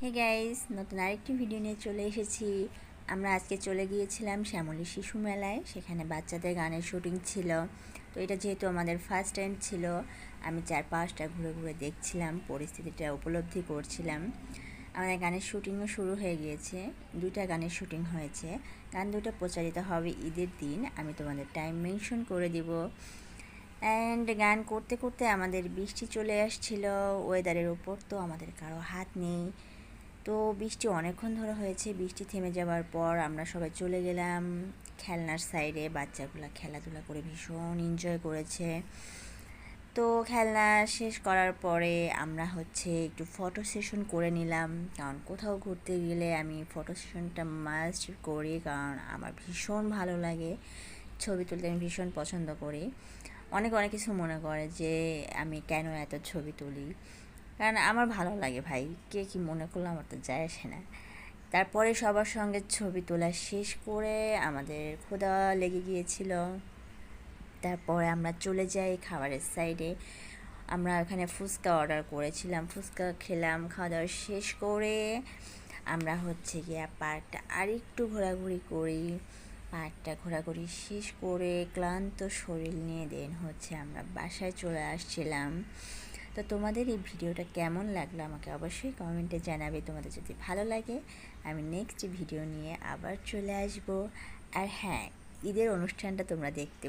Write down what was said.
Hey guys, নতুন আরেকটি video নিয়ে চলে এসেছি। আমরা আজকে চলে গিয়েছিলাম শ্যামলী শিশু মেলায়। সেখানে বাচ্চাদের গানের শুটিং ছিল। তো এটা যেহেতু আমাদের ফার্স্ট টাইম ছিল, আমি চারপাশটা ঘুরে ঘুরে দেখছিলাম, পরিস্থিতিটা উপলব্ধি করছিলাম। আমাদের গানের শুটিংও শুরু হয়ে গিয়েছে। দুইটা গানের শুটিং হয়েছে। গান দুটো প্রচারিত হবে ঈদের দিন। আমি তোমাদের টাইম মেনশন করে দিব। অ্যান্ড গান করতে করতে আমাদের বৃষ্টি চলে আসছিল। ওয়েদারের ওপর তো আমাদের কারো হাত নেই। তো বৃষ্টি অনেকক্ষণ ধরে হয়েছে। বৃষ্টি থেমে যাওয়ার পর আমরা সবাই চলে গেলাম খেলনার সাইডে। বাচ্চাগুলো খেলাধুলা করে ভীষণ এনজয় করেছে। তো খেলনা শেষ করার পরে আমরা একটু ফটো সেশন করে নিলাম, কারণ কোথাও ঘুরতে গেলে আমি ফটো সেশনটা মাস্ট করি, কারণ আমার ভীষণ ভালো লাগে। ছবি তুলতে আমি ভীষণ পছন্দ করি। অনেক কিছু মনে করে যে আমি কেন এত ছবি তুলি, কারণ আমার ভালো লাগে ভাই। কে কী মনে করলো আমার তো যায় আসে না। তারপরে সবার সঙ্গে ছবি তোলা শেষ করে আমাদের ক্ষুধা লেগে গিয়েছিল। তারপরে আমরা চলে যাই খাবারের সাইডে। আমরা ওখানে ফুচকা অর্ডার করেছিলাম, ফুচকা খেলাম। খাওয়া দাওয়া শেষ করে আমরা গিয়ে পার্কটা আরেকটু ঘোরাঘুরি করি। পার্কটা ঘোরাঘুরি শেষ করে ক্লান্ত শরীর নিয়ে আমরা বাসায় চলে আসছিলাম। তো তোমাদের এই ভিডিওটা কেমন লাগলো আমাকে অবশ্যই কমেন্টে জানাবে। তোমাদের যদি ভালো লাগে আমি নেক্সট ভিডিও নিয়ে আবার চলে আসব। আর হ্যাঁ, ঈদের অনুষ্ঠানটা তোমরা দেখতে